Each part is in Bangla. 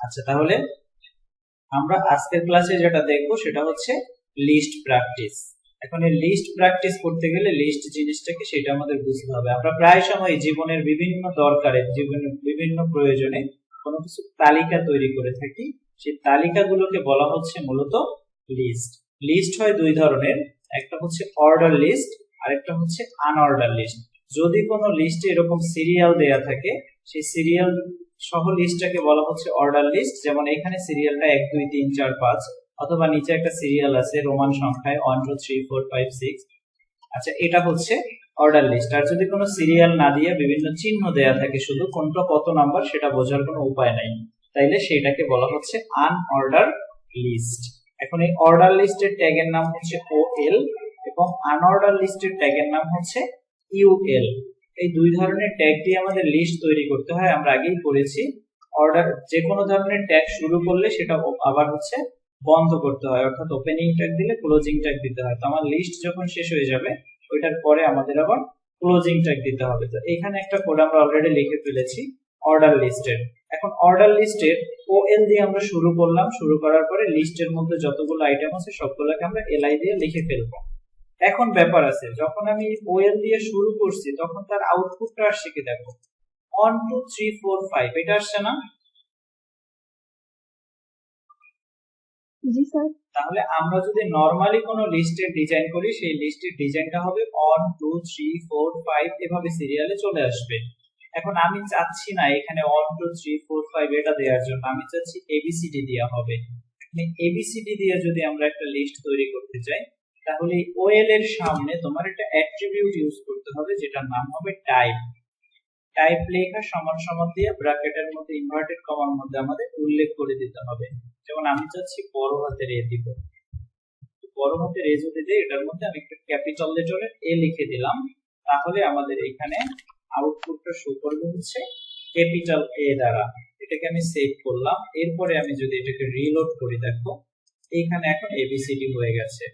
আচ্ছা, তাহলে আমরা আজকের ক্লাসে যেটা দেখবো সেটা হচ্ছে লিস্ট প্র্যাকটিস। এখন এই লিস্ট প্র্যাকটিস করতে গেলে লিস্ট জিনিসটাকে সেটা আমাদের বুঝতে হবে। আমরা প্রায় সময় জীবনের বিভিন্ন দরকারে, জীবনের বিভিন্ন প্রয়োজনে কোনো কিছু তালিকা তৈরি করে থাকি। সেই তালিকাগুলোকে বলা হচ্ছে মূলত লিস্ট। লিস্ট হয় দুই ধরনের, একটা হচ্ছে অর্ডার লিস্ট আর একটা হচ্ছে আনঅর্ডার লিস্ট। যদি কোনো লিস্টে এরকম সিরিয়াল দেয়া থাকে, সেই সিরিয়াল সহ লিস্টটাকে বলা হচ্ছে অর্ডার লিস্ট। যেমন এখানে সিরিয়ালটা 1 2 3 4 5, অথবা নিচে একটা সিরিয়াল আছে রোমান সংখ্যায় 1 2 3 4 5 6। আচ্ছা, এটা হচ্ছে অর্ডার লিস্ট। আর যদি কোনো সিরিয়াল না দিয়ে বিভিন্ন চিহ্ন দেয়া থাকে, শুধু কোনটা কত নাম্বার সেটা বোঝার কোনো উপায় নাই, তাইলে সেটাকে বলা হচ্ছে আনঅর্ডার লিস্ট। এখন এই অর্ডার লিস্টের ট্যাগের নাম হচ্ছে ওএল এবং আনঅর্ডার লিস্টের ট্যাগের নাম হচ্ছে ইউএল। এই দুই ধরনের ট্যাগ দিয়ে আমাদের লিস্ট তৈরি করতে হয়। আমরা আগেই পড়েছি, অর্ডার যে কোনো ধরনের ট্যাগ শুরু করলে সেটা আবার হচ্ছে বন্ধ করতে হয়, অর্থাৎ ওপেনিং ট্যাগ দিলে ক্লোজিং ট্যাগ দিতে হয়। তো আমার লিস্ট যখন শেষ হয়ে যাবে ওইটার পরে আমাদের আবার ক্লোজিং ট্যাগ দিতে হবে। তো এখানে একটা কোড আমরা অলরেডি লিখে ফেলেছি অর্ডার লিস্টের। এখন অর্ডার লিস্টের ওএল দিয়ে আমরা শুরু করলাম, শুরু করার পরে লিস্টের মধ্যে যতগুলো আইটেম আছে সবগুলোকে আমরা এলআই দিয়ে লিখে ফেলবো। এখন ব্যাপার আছে, যখন আমি ওএল দিয়ে শুরু করছি তখন তার আউটপুটটা আসছে কি দেখো, 1 2 3 4 5, এটা আসছে না? জি স্যার। তাহলে আমরা যদি নরমালি কোনো লিস্টের ডিজাইন করি, সেই লিস্টের ডিজাইনটা হবে 1 2 3 4 5 এভাবে সিরিয়ালে চলে আসবে। এখন আমি চাচ্ছি না এখানে 1 2 3 4 5 এটা দেওয়ার জন্য, আমি চাচ্ছি এবিসিডি দেওয়া হবে। এবিসিডি দিয়ে যদি আমরা একটা লিস্ট তৈরি করতে চাই, তাহলে ওএল এর সামনে তোমার একটা অ্যাট্রিবিউট ইউজ করতে হবে যেটার নাম হবে টাইপ। টাইপ লেখা সমান সমান দিয়ে ব্র্যাকেটের মধ্যে ইনভার্টেড কমার মধ্যে আমাদের উল্লেখ করে দিতে হবে। যেমন আমি চাচ্ছি বড় হাতের এ দিব, বড় হাতের এ যদি দেই এটার মধ্যে আমি একটা ক্যাপিটাল লেটারের এ লিখে দিলাম, তাহলে আমাদের এখানে আউটপুটটা শো করবে হচ্ছে ক্যাপিটাল এ দ্বারা। এটাকে আমি সেভ করলাম। এরপরে আমি যদি এটাকে রিলোড করি, দেখো এখানে এখন এবিসিডি হয়ে গেছে।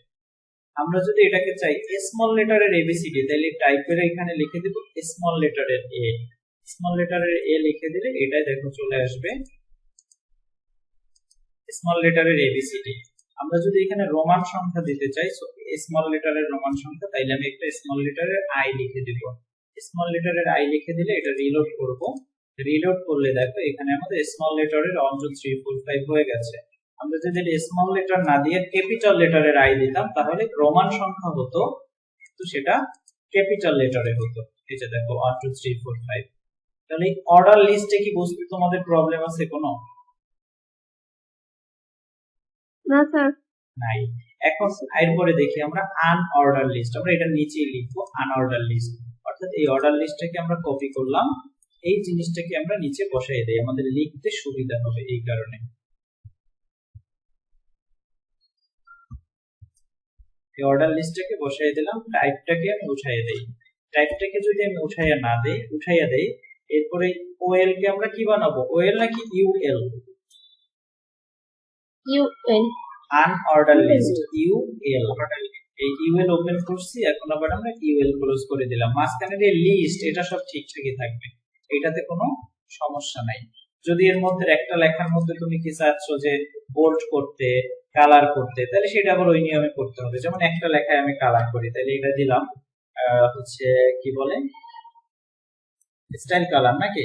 আমরা যদি এটাকে চাই স্মল লেটারের এবিসিডি, তাহলে টাইপের এখানে লিখে দেব স্মল লেটারের এ। স্মল লেটারের এ লিখে দিলে এটাই দেখো চলে আসবে স্মল লেটারের এবিসিডি। আমরা যদি এখানে রোমান সংখ্যা দিতে চাই, স্মল লেটারের রোমান সংখ্যা, তাইলে আমি একটা স্মল লেটারের আই লিখে দেব। স্মল লেটারের আই লিখে দিলে এটা রিলোড করব। রিলোড করলে দেখো এখানে আমাদের স্মল লেটারের 1 2 3 4 5 হয়ে গেছে। আমরা যদি স্মল লেটার না দিয়ে ক্যাপিটাল লেটারের আই দিতাম তাহলে রোমান সংখ্যা হতো, তো সেটা ক্যাপিটাল লেটারে হতো। এই যে দেখো 1 2 3 4 5। তাহলে অর্ডার লিস্টে কি বুঝতে তোমাদের প্রবলেম আছে কোনো? না স্যার। নাই। এখন এরপরে দেখি আমরা আনঅর্ডার লিস্ট। আমরা এটা নিচেই লিখবো আনঅর্ডার লিস্ট, অর্থাৎ এই অর্ডার লিস্টটাকে আমরা কপি করলাম, এই জিনিসটাকে আমরা নিচে বসাই দেই, আমাদের লিখতে সুবিধা হবে এই কারণে। এই অর্ডার লিস্টটাকে বসাই দিলাম, টাইপটাকে আমি উঠাইয়া দেই। টাইপটাকে যদি আমি উঠাইয়া দেই, এরপরে ওএল কে আমরা কি বানাবো, ওএল নাকি UL? UL. Unordered list, UL. এই ইউএল ওপেন করছি, এখন আবার আমরা ইউএল ক্লোজ করে দিলাম। মাঝখানে যে লিস্ট এটা সব ঠিকঠাকই থাকবে, এটাতে কোনো সমস্যা নাই। যদি এর মধ্যে একটা লেখার মধ্যে তুমি কি চাচ্ছ যে বোল্ড করতে, কালার করতে, তাহলে সেটা আবার ওই নিয়মে করতে হবে। যেমন একটা লেখায় আমি কালার করি, তাহলে এটা দিলাম হচ্ছে কি বলে স্টাইল কালার নাকি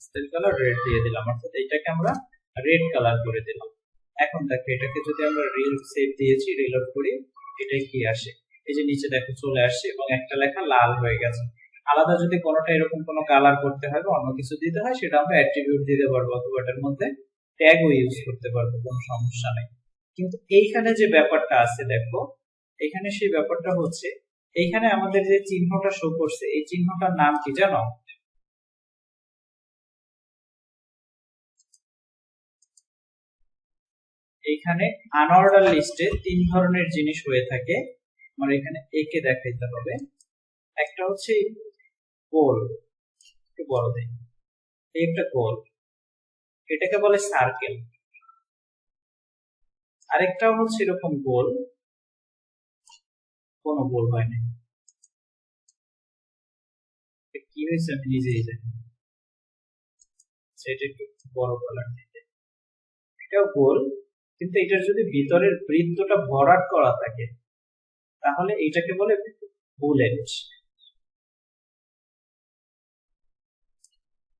স্টাইল কালার রেড দিয়ে দিলাম, অর্থাৎ এটাকে আমরা রেড কালার করে দিলাম। এখন দেখো এটাকে যদি আমরা রিল সেভ দিয়েছি, রিলোড করি, এটা কি আসে, এই যে নিচে দেখো চলে আসছে এবং একটা লেখা লাল হয়ে গেছে। আলাদা যদি কোনোটা এরকম কোনো কালার করতে হয় বা অন্য কিছু দিতে হয়, সেটা আমরা অ্যাট্রিবিউট দিতে পারবো অথবা এটার মধ্যে ট্যাগও ইউজ করতে পারবো, কোনো সমস্যা নেই। কিন্তু এইখানে যে ব্যাপারটা আছে দেখো, এখানে সেই ব্যাপারটা হচ্ছে, এইখানে আমাদের যে চিহ্নটা শো করছে এই চিহ্নটার নাম কি জানো? এখানে আনঅর্ডার লিস্টে তিন ধরনের জিনিস হয়ে থাকে। আমার এখানে একে দেখাইতে হবে। একটা হচ্ছে গোল, একটু বড় দেই, একটা গোল, এটাকে বলে সার্কেল। আরেকটা হচ্ছে এরকম গোল, কোনো গোল হয় না, কি হয়েছে আমি নিজেই জানি। সেটা একটু বড় কালার দিতে, এটাও গোল, কিন্তু এটার যদি ভিতরের বৃত্তটা ভরাট করা থাকে তাহলে এটাকে বলে বুলেট।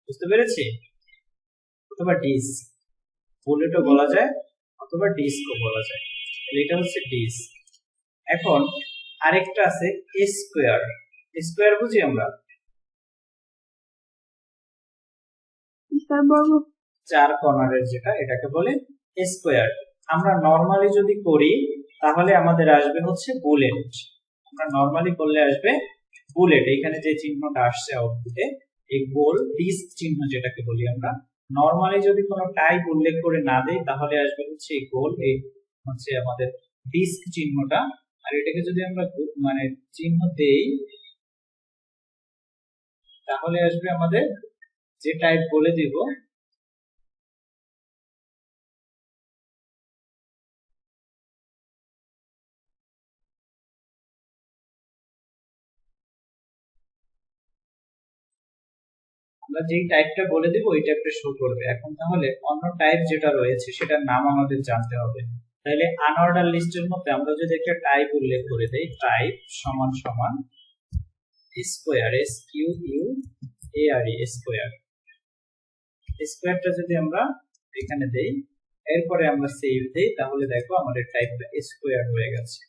বুঝতে পেরেছি? অথবা ডিস্ক, বুলেটও বলা যায় অথবা ডিস্কও বলা যায়। এটা হচ্ছে ডিস্ক। এখন আরেকটা আছে স্কোয়ার। স্কোয়ার বুঝি আমরা স্যার বর্গ। চার কর্নারের যেটা, এটাকে বলে স্কোয়ার। আমরা নরমালি যদি করি তাহলে আমাদের আসবে হচ্ছে বুলেট। আমরা নরমালি করলে আসবে বুলেট। এখানে যে চিহ্নটা আসছে আউটপুটে, এই গোল ডিস্ক চিহ্ন যেটাকে বলি আমরা। নরমালি যদি কোনো টাইপ উল্লেখ করে না দেই তাহলে আসবে হচ্ছে এই গোল, এই হচ্ছে আমাদের ডিস্ক চিহ্নটা। আর এটাকে যদি আমরা মানে চিহ্ন দেই তাহলে আসবে আমাদের যে টাইপ বলে দিব আমরা যেই টাইপটা বলে দিব ওই টাইপটা শো করবে। এখন তাহলে অন্য টাইপ যেটা রয়েছে সেটার নাম আমাদের জানতে হবে। তাহলে আনঅর্ডার লিস্টের মধ্যে আমরা যদি একটা টাইপ উল্লেখ করে দেই, টাইপ সমান সমান square, S Q U A R E, square. স্কোয়ারটা যদি আমরা এখানে দেই, এরপরে আমরা সেভ দেই, তাহলে দেখো আমাদের টাইপটা স্কোয়ার হয়ে গেছে।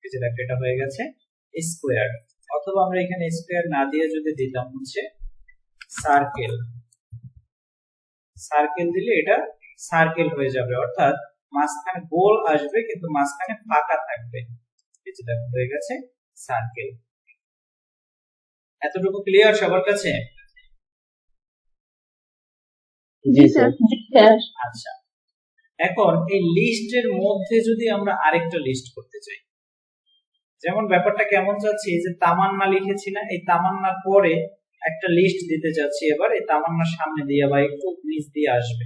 এই যে দেখো এটা হয়ে গেছে স্কোয়ার। অথবা আমরা এখানে স্কোয়ার না দিয়ে যদি দিতাম হচ্ছে সার্কেল। সার্কেল দিলে এটা সার্কেল হয়ে যাবে, অর্থাৎ মাঝখানে গোল আসবে কিন্তু মাঝখানে ফাঁকা থাকবে। এই যে দেখো হয়ে গেছে সার্কেল। এতটুকু ক্লিয়ার সবার কাছে? জি স্যার। আচ্ছা, এখন এই লিস্টের মধ্যে যদি আমরা আরেকটা লিস্ট করতে চাই, যেমন ব্যাপারটা কেমন যাচ্ছে, এই যে তামান্না লিখেছি না, এই তামান্নার পরে একটা লিস্ট দিতে যাচ্ছি। এবার এই তামান্নার সামনে দিয়ে বা একটু নিচ দিয়ে আসবে,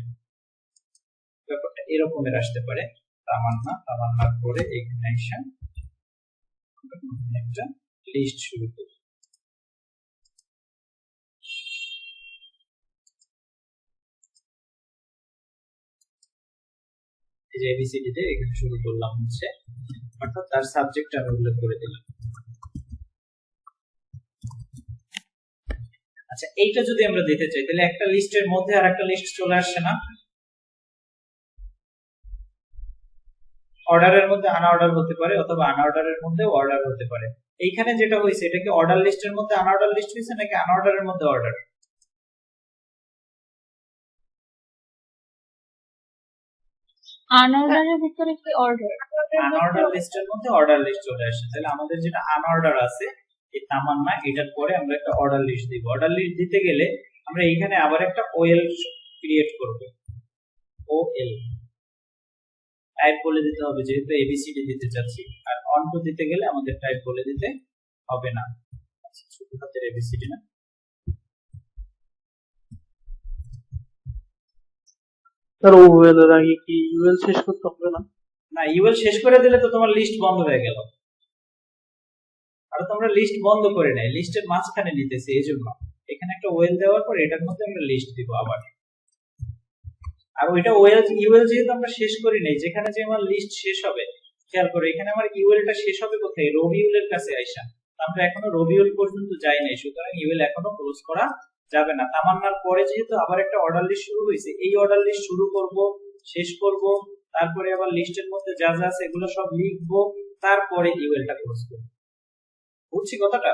ব্যাপারটা এরকমের আসতে পারে। তামান্না, তামান্নার পরে ইগনিশন, একটা লিস্ট শুরু করি। এই যে এবিসিডি তে এখানে শুরু করলাম হচ্ছে, অর্থাৎ তার সাবজেক্ট আমি উল্লেখ করে দিলাম। আচ্ছা, এইটা যদি আমরা দিতে চাই তাহলে একটা লিস্টের মধ্যে আর একটা লিস্ট চলে আসছে না? অর্ডারের মধ্যে আনঅর্ডার হতে পারে অথবা আনঅর্ডারের মধ্যে অর্ডার হতে পারে। এইখানে যেটা হয়েছে এটা কি অর্ডার লিস্টের মধ্যে আনঅর্ডার লিস্ট হয়েছে নাকি আনঅর্ডারের মধ্যে অর্ডার? আনঅর্ডারের ভিতরে কি অর্ডার? আনঅর্ডার লিস্টের মধ্যে অর্ডার লিস্ট চলে আসছে। তাহলে আমাদের যেটা আনঅর্ডার আছে এই তামান্না, এটার পরে আমরা একটা অর্ডার লিস্ট দিব। অর্ডার লিস্ট দিতে গেলে আমরা এখানে আবার একটা ওএল ক্রিয়েট করব। ওএল টাইপ বলে দিতে হবে, যেহেতু এবিসিডি দিতে চাচ্ছি। আর অনটু দিতে গেলে আমাদের টাইপ বলে দিতে হবে না। আচ্ছা, ছোট হাতের এবিসিডি না। স্যার ওএল এর আগে কি ইউএল শেষ করতে হবে না? না, ইউএল শেষ করে দিলে তো তোমার লিস্ট বন্ধ হয়ে গেল। আর তোমরা লিস্ট বন্ধ করে নাই, লিস্টের মাঝখানে নিতেছি, এই জন্য এখানে একটা ওয়েল দেওয়ার পর এটার মধ্যে আমরা লিস্ট দিব আবার। আর ওইটা ওয়েল ইউএল যেহেতু আমরা শেষ করি নাই, যেখানে যে আমার লিস্ট শেষ হবে, খেয়াল করো এখানে আমার ইউএলটা শেষ হবে কোথায়? রবিউলের কাছে আইসা। আমরা এখনো রবিউল পর্যন্ত যাই নাই, সুতরাং ইউএল এখনো ক্লোজ করা যাবে না। তামান্নার পরে যেহেতু আবার একটা অর্ডার লিস্ট শুরু হয়েছে, এই অর্ডার লিস্ট শুরু করব, শেষ করব, তারপরে আবার লিস্টের মধ্যে যা যা আছে এগুলো সব লিখবো, তারপরে ইউএলটা ক্লোজ করব। বুঝছি কথাটা?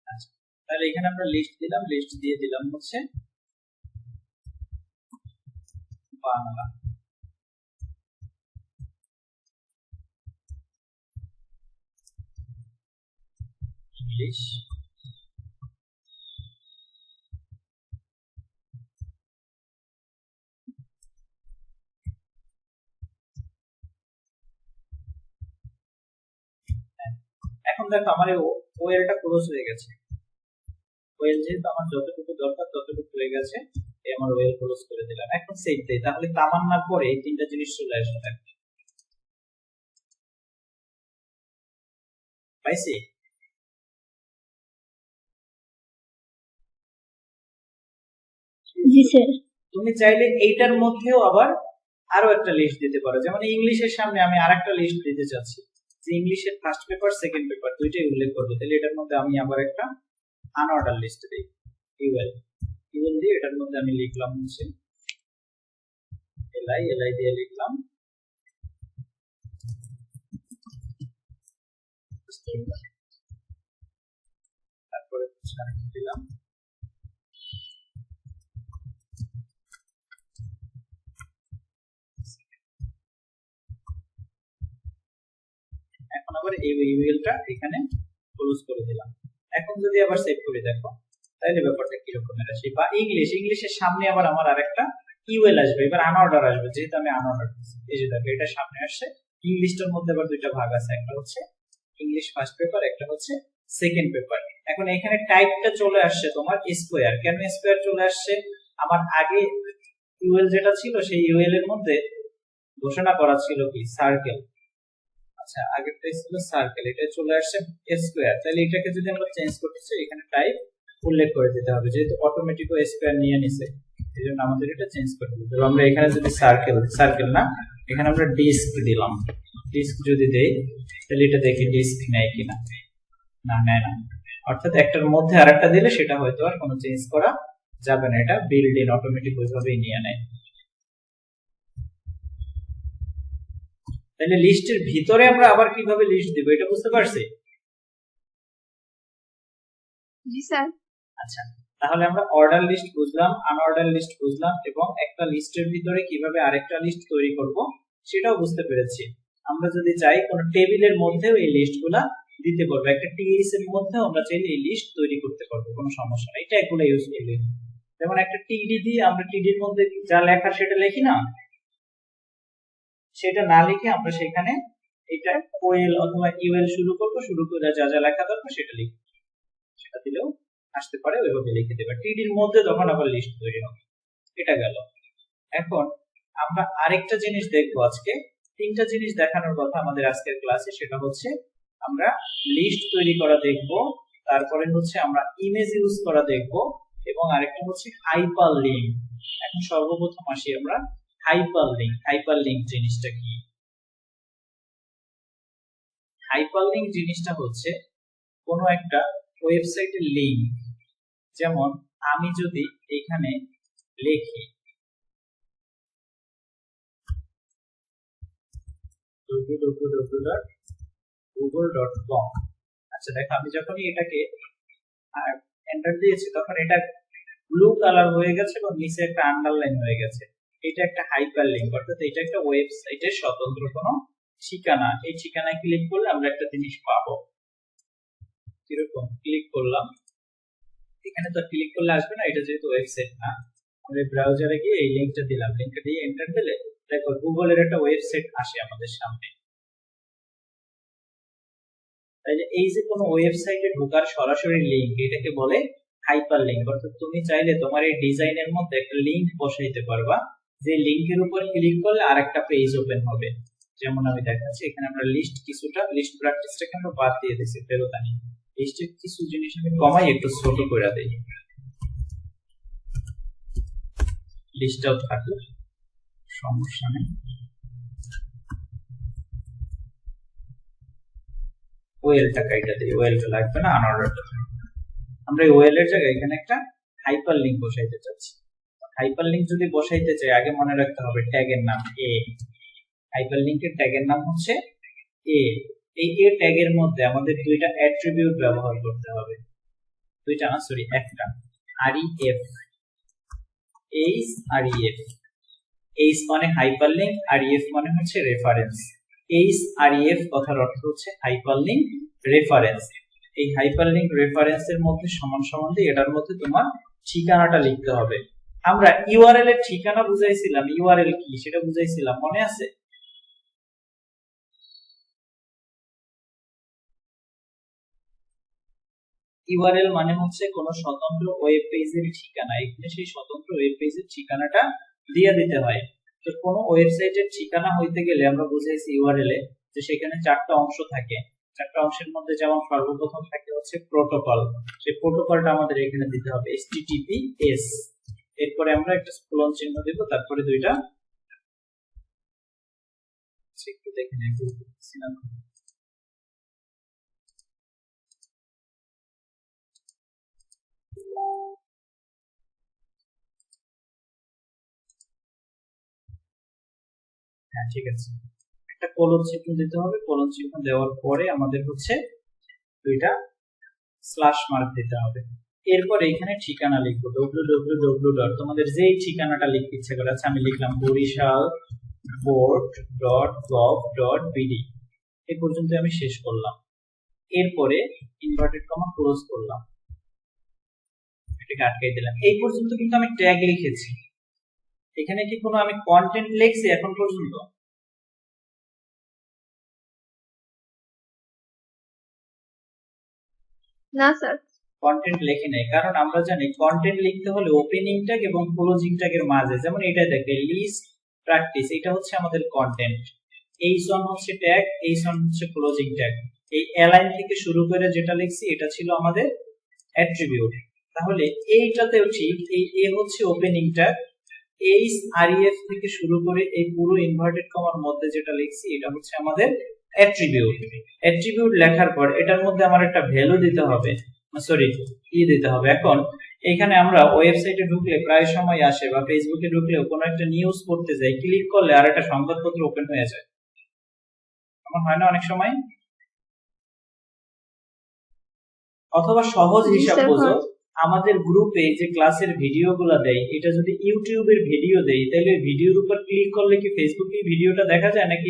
আচ্ছা, তাহলে এখানে আমরা লিস্ট দিলাম, লিস্ট দিয়ে দিলাম হচ্ছে বাংলা। ইংলিশ, এখন দেখো আমার ওয়েলটা ক্লোজ হয়ে গেছে। ওয়েল যেহেতু আমার যতটুকু দরকার ততটুকু হয়ে গেছে, আমার ওয়েল ক্লোজ করে দিলাম। এখন সেভ দেই, তাহলে তামান্নার পরে এই তিনটা জিনিস চলে আসবে। পাইছি? জি স্যার। তুমি চাইলে এইটার মধ্যেও আবার আরো একটা লিস্ট দিতে পারো, যেমন ইংলিশের সামনে আমি আরেকটা লিস্ট দিতে চাচ্ছি যে ইংলিশের ফার্স্ট পেপার সেকেন্ড পেপার দুইটাই উল্লেখ করবো, তাহলে এটার মধ্যে আমি আবার একটা আনঅর্ডার লিস্ট দিই। ইউএল ইউএল দিয়ে এটার মধ্যে আমি লিখলাম হচ্ছে এলআই, এলআই দিয়ে লিখলাম তারপরে দিলাম এখন আবার এই ইউএলটা এখানে ক্লোজ করে দিলাম। এখন যদি আবার সেভ করে দেখো তাহলে ব্যাপারটা কি রকমের আসে। বা ইংলিশের সামনে আবার আমার আরেকটা ইউএল আসবে, এবার আনঅর্ডার আসবে, যেহেতু আমি আনঅর্ডার এই যে দেখো এটা সামনে আসছে। ইংলিশটার মধ্যে আবার দুইটা ভাগ আছে, একটা হচ্ছে ইংলিশ ফার্স্ট পেপার, একটা হচ্ছে সেকেন্ড পেপার। এখন এখানে টাইপটা চলে আসছে তোমার স্কোয়ার। কেন স্কোয়ার চলে আসছে? আমার আগে ইউএল যেটা ছিল সেই ইউএল এর মধ্যে ঘোষণা করা ছিল কি সার্কেল। আচ্ছা আগেরটাই ছিল সার্কেল, এটা চলে আসছে স্কোয়ার। তাহলে এটাকে যদি আমরা চেঞ্জ করতে চাই এখানে টাইপ উল্লেখ করে দিতে হবে, যেহেতু অটোমেটিক স্কোয়ার নিয়ে নিছে এই জন্য আমাদের এটা চেঞ্জ করে দিতে হবে। আমরা এখানে যদি সার্কেল না এখানে আমরা ডিস্ক দিলাম, ডিস্ক যদি দেই তাহলে এটা দেখি ডিস্ক নেয় কিনা, না নেয় না। অর্থাৎ একটার মধ্যে আরেকটা দিলে সেটা হয়তো আর কোনো চেঞ্জ করা যাবে না, এটা বিল্ড ইন অটোমেটিক ওইভাবেই নিয়ে নেয়। তাহলে লিস্টের ভিতরে আমরা আবার কিভাবে লিস্ট দিব এটা বুঝতে পারছি? জি স্যার। আচ্ছা তাহলে আমরা অর্ডার লিস্ট বুঝলাম, আনঅর্ডার লিস্ট বুঝলাম, এবং একটা লিস্টের ভিতরে কিভাবে আরেকটা লিস্ট তৈরি করব সেটাও বুঝতে পেরেছি। আমরা যদি চাই কোন টেবিলের মধ্যেও এই লিস্টগুলা দিতে পারবো, একটা টিএস এর মধ্যে আমরা চাইলে এই লিস্ট তৈরি করতে পারবো, কোনো সমস্যা নেই। এটা এগুলো ইউজ করলে যেমন একটা টিডি দিয়ে আমরা টিডির মধ্যে যা লেখা সেটা লিখি না, সেটা না লিখে আমরা সেখানে এটা ওএল অথবা ইউএল শুরু করে যা যা লেখা দরকার সেটা লিখব, সেটা দিলেও আসতে পারে, ওইভাবে লিখে দেবে। টিডির মধ্যে তখন আবার লিস্ট তৈরি হবে। এটা গেল। এখন আমরা আরেকটা জিনিস দেখবো আজকে, তিনটা জিনিস দেখানোর কথা আমাদের আজকের ক্লাসে, সেটা হচ্ছে আমরা লিস্ট তৈরি করা দেখব, তারপরে হচ্ছে আমরা ইমেজ ইউজ করা দেখব, এবং আরেকটা হচ্ছে হাইপার লিংক। এখন সর্বপ্রথম আসি আমরা হাইপার লিংক। হাইপার লিংক জিনিসটা কি? হাইপার লিংক জিনিসটা হচ্ছে কোনো একটা ওয়েবসাইটের লিংক, যেমন আমি যদি এখানে লিখি www.google.com, আচ্ছা দেখো আমি যখনই এটাকে এন্টার দিয়েছি তখন এটা ব্লু কালার হয়ে গেছে এবং নিচে একটা আন্ডারলাইন হয়ে গেছে। এটা একটা হাইপার লিংক, অর্থাৎ এটা একটা ওয়েবসাইটের স্বতন্ত্র কোনো ঠিকানা। এই ঠিকানায় ক্লিক করলে আমরা একটা জিনিস পাবো। কিরকম? ক্লিক করলাম, এখানে তো ক্লিক করলে আসবে না, এটা যেহেতু ওয়েবসাইট না। আমরা ব্রাউজারে গিয়ে এই লিংকটা দিলাম, লিংকটা দিয়ে এন্টার দিলে দেখো গুগলের একটা ওয়েবসাইট আসে আমাদের সামনে। তাইলে এই যে কোনো ওয়েবসাইটে ঢোকার সরাসরি লিংক, এটাকে বলে হাইপার লিংক। অর্থাৎ তুমি চাইলে তোমার এই ডিজাইনের মধ্যে একটা লিংক বসাইতে পারবা, যে লিংকের উপর ক্লিক করলে আরেকটা পেজ ওপেন হবে। যেমন আমি দেখাচ্ছি এখানে আমরা কিছুটা লিস্ট প্র্যাকটিসটাকে আমরা বাদ দিয়ে দিয়েছি, ফেরত আনি। লিস্টের কিছু জিনিস আমি কমাই একটু ছোট করে দেই, লিস্টটাও থাকলে সমস্যা নেই। ওয়েলটা কাইটা দেই, ওয়েলটা লাগবে না, আনঅর্ডারটা। আমরা এই ওয়েল এর জায়গায় এখানে একটা হাইপার লিংক বসাইতে চাচ্ছি। হাইপার লিংক যদি বসাইতে চাই আগে মনে রাখতে হবে ট্যাগের নাম এ। হাইপার লিংকের ট্যাগের নাম হচ্ছে এ। এই এ ট্যাগের মধ্যে আমাদের দুইটা অ্যাট্রিবিউট ব্যবহার করতে হবে, দুইটা না সরি একটা, আরইএফ, এইচ আরইএফ। এইচ মানে হাইপার লিংক, আরইএফ মানে হচ্ছে রেফারেন্স। এইচ আরইএফ কথার অর্থ হচ্ছে হাইপার লিংক রেফারেন্স। এই হাইপার লিংক রেফারেন্সের মধ্যে সমান সমান দিয়ে এটার মধ্যে তোমার ঠিকানাটা লিখতে হবে। আমরা ইউআরএল এর ঠিকানা বুঝাইছিলাম, ইউআরএল কি সেটা বুঝাইছিলাম, মনে আছে? ইউআরএল মানে হচ্ছে কোন স্বতন্ত্র ওয়েব পেজের ঠিকানা। এখানে সেই স্বতন্ত্র ওয়েব পেজের ঠিকানাটা দিয়ে দিতে হয়। তো কোন ওয়েবসাইটের ঠিকানা হইতে গেলে আমরা বুঝাইছি ইউআরএল এ যে সেখানে চারটা অংশ থাকে। চারটা অংশের মধ্যে যেমন সর্বপ্রথম থাকে হচ্ছে প্রোটোকল, সেই প্রোটোকলটা আমাদের এখানে দিতে হবে https। এরপরে আমরা একটা কোলন চিহ্ন দেব, তারপরে দুইটা একটু দেখে নেব। হ্যাঁ ঠিক আছে, একটা কোলন চিহ্ন দিতে হবে। কোলন চিহ্ন দেওয়ার পরে আমাদের হচ্ছে দুইটা স্ল্যাশ মার্ক দিতে হবে। এরপরে এখানে ঠিকানা লিখবো www. তোমাদের যেই ঠিকানাটা লিখতে ইচ্ছে করে, আচ্ছা আমি লিখলাম borisalboard.gov.bd, এই পর্যন্ত আমি শেষ করলাম। এরপরে ইনভার্টেড কমা ক্লোজ করলাম, এটাকে আটকাই দিলাম। এই পর্যন্ত কিন্তু আমি ট্যাগ লিখেছি। এখানে কি কোনো আমি কন্টেন্ট লিখছি এখন পর্যন্ত? না স্যার। কন্টেন্ট লেখি নাই, কারণ আমরা জানি কন্টেন্ট লিখতে হলে ওপেনিং ট্যাগ এবং ক্লোজিং ট্যাগের মাঝে, যেমন এটা দেখে লিস্ট প্র্যাকটিস, এটা হচ্ছে আমাদের কন্টেন্ট, H1 হচ্ছে ট্যাগ, H1 হচ্ছে ক্লোজিং ট্যাগ। এই অ্যালাইন থেকে শুরু করে যেটা লিখছি এটা ছিল আমাদের অ্যাট্রিবিউট। তাহলে এইটাতেও ঠিক, এই এ হচ্ছে ওপেনিং ট্যাগ, href থেকে শুরু করে এই পুরো ইনভার্টেড কমার মধ্যে যেটা লিখছি এটা হচ্ছে আমাদের অ্যাট্রিবিউট। অ্যাট্রিবিউট লেখার পর এটার মধ্যে আমার একটা ভ্যালু দিতে হবে, সরি দিতে হবে। এখন এখানে আমরা ওয়েবসাইটে ঢুকলে প্রায় সময় আসে, বা ফেসবুকে ঢুকলেও কোনো একটা নিউজ পড়তে যাই, ক্লিক করলে আর একটা সংবাদপত্র ওপেন হয়ে যায়, এমন হয় না অনেক সময়? অথবা সহজ হিসাব বোঝো, আমাদের গ্রুপে যে ক্লাসের ভিডিওগুলো দেয়, এটা যদি ইউটিউবের ভিডিও দেয়, তাহলে ভিডিওর উপর ক্লিক করলে কি ফেসবুকে ভিডিওটা দেখা যায়, নাকি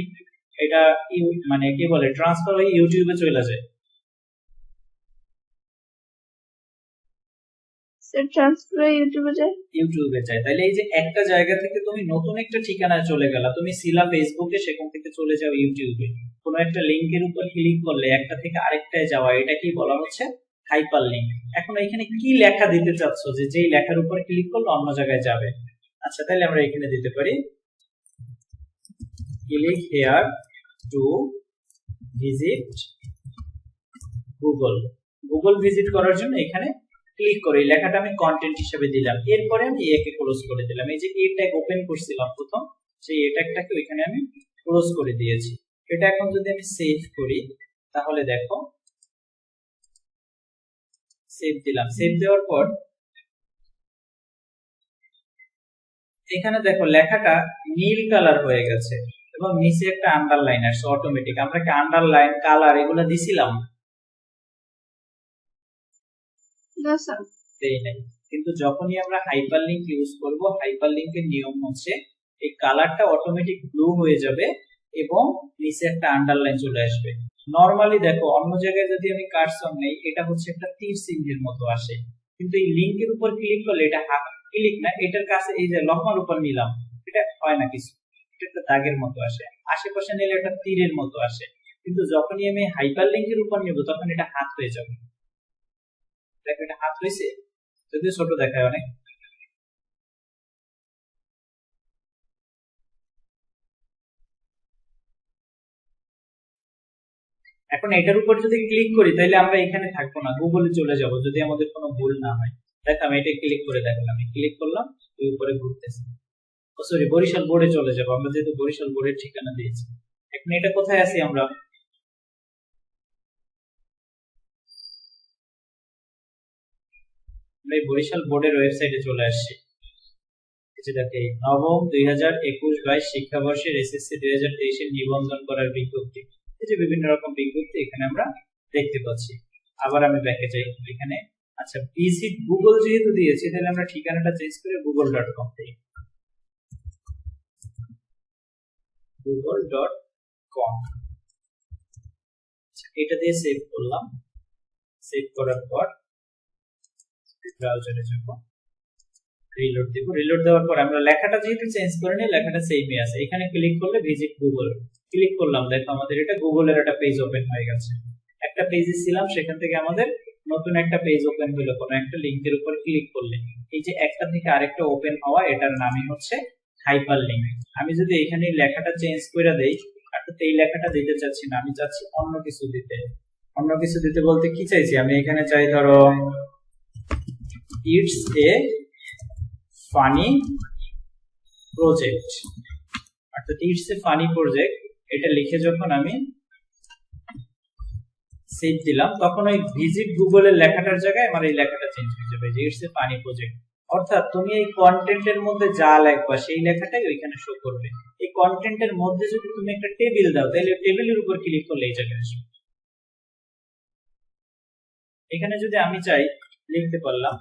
এটা মানে কি বলে ট্রান্সফার হয়ে ইউটিউবে চলে যায়? ইউটিউবে যায়। তাহলে এই যে একটা জায়গা থেকে তুমি নতুন একটা ঠিকানায় চলে গেলা, তুমি ছিলা ফেসবুকে, সেখান থেকে চলে যাও ইউটিউবে, কোনো একটা লিংকের উপর ক্লিক করলে একটা থেকে আরেকটায় যাওয়া, এটা কি বলা হচ্ছে? Hyper link. এখন এখানে কি লেখা দিতে চাচ্ছ যে যেই লেখার উপর ক্লিক করলে অন্য জায়গায় যাবে? আচ্ছা তাহলে আমরা এখানে দিতে পারি click here to visit Google. Google visit করার জন্য এখানে ক্লিক করে এই লেখাটা আমি কন্টেন্ট হিসেবে দিলাম। এরপরে আমি একে ক্লোজ করে দিলাম। এই যে এ ট্যাগ ওপেন করছিলাম প্রথম, সেই এ ট্যাগটাকে ওইখানে আমি ক্লোজ করে দিয়েছি। এটা এখন যদি আমি সেভ করি, তাহলে দেখো সেভ দিলাম। সেভ দেওয়ার পর এখানে দেখো লেখাটা নীল কালার হয়ে গেছে এবং নিচে একটা আন্ডারলাইন আসছে অটোমেটিক। আমরা কি আন্ডারলাইন, কালার এগুলো দিছিলাম? না স্যার। দেই নাই। কিন্তু যখনই আমরা হাইপারলিংক ইউজ করব, হাইপারলিংকের নিয়ম হচ্ছে এই কালারটা অটোমেটিক ব্লু হয়ে যাবে এবং নিচে একটা আন্ডারলাইন চলে আসবে। নরমালি দেখো অন্য জায়গায় যদি আমি কার্সর নেই, এটা হচ্ছে একটা তীর চিহ্নের মতো আসে, কিন্তু এই লিংকের উপর ক্লিক করলে এটা ক্লিক না, এটার কাছে এই যে লম্বার উপর নিলাম, এটা হয় না কিছু, এটা একটা দাগের মতো আসে। আশেপাশে নিলে এটা তীরের মতো আসে, কিন্তু যখনই আমি হাইপারলিংকের উপর নিব তখন এটা হাত হয়ে যাবে। দেখো এটা হাত হয়েছে, যদিও ছোট দেখায় অনেক। এখন এটার উপর যদি ক্লিক করি তাহলে আমরা এখানে থাকবো না, গুগলে চলে যাব যদি আমাদের কোনো ভুল না হয়। দেখো আমি এটা ক্লিক করে দেখলাম, আমি ক্লিক করলাম, এই উপরে ঘুরতেছে, ও সরি বরিশাল বোর্ডে চলে যাব, আমরা যেহেতু বরিশাল বোর্ডের ঠিকানা দিয়েছি। এখন এটা কোথায় আছি আমরা? আমরা এই বরিশাল বোর্ডের ওয়েবসাইটে চলে আসছি। দেখে নবম 2021-22 শিক্ষাবর্ষের এসএসসি 2023 এর নিবন্ধন করার বিজ্ঞপ্তি, এই যে বিভিন্ন রকম বিজ্ঞপ্তি এখানে আমরা দেখতে পাচ্ছি। আবার আমি ব্যাকে যাই এখানে। আচ্ছা ভিজিট গুগল যেহেতু দিয়েছি, তাহলে আমরা ঠিকানাটা চেঞ্জ করে google.com দিই, google.com। এটা দিয়ে সেভ করলাম। সেভ করার পর ব্রাউজারে যাব, রিলোড দিব। রিলোড দেওয়ার পর আমরা লেখাটা যেহেতু চেঞ্জ করে নিই, লেখাটা সেমই আছে। এখানে ক্লিক করলে ভিজিট গুগল, ক্লিক করলাম, দেখো আমাদের এটা গুগলের একটা পেজ ওপেন হয়ে গেছে। একটা পেজে ছিলাম, সেখান থেকে আমাদের নতুন একটা পেজ ওপেন হলো কোনো একটা লিংকের উপর ক্লিক করলে। এই যে একটা থেকে আরেকটা ওপেন হওয়া, এটার নামই হচ্ছে হাইপারলিংক। আমি যদি এখানে লেখাটা চেঞ্জ করে দেই, অর্থাৎ এই লেখাটা দিতে চাচ্ছি না, আমি চাচ্ছি অন্য কিছু দিতে। অন্য কিছু দিতে বলতে কি চাইছি, আমি এখানে চাই ধরো ইটস এ ফানি প্রজেক্ট, অর্থাৎ ইটস এ ফানি প্রজেক্ট, এটা লিখে যখন আমি সেভ দিলাম তখন ওই ভিজিট গুগলের লেখাটার জায়গায় আমার এই লেখাটা চেঞ্জ হয়ে যাবে যে ইটস এ ফানি প্রজেক্ট। অর্থাৎ তুমি এই কন্টেন্টের মধ্যে যা লেখবা সেই লেখাটাই ওইখানে শো করবে। এই কন্টেন্টের মধ্যে যদি তুমি একটা টেবিল দাও তাহলে টেবিলের উপর ক্লিক করলে এই জায়গায় আসবে। এখানে যদি আমি চাই লিখতে পারলাম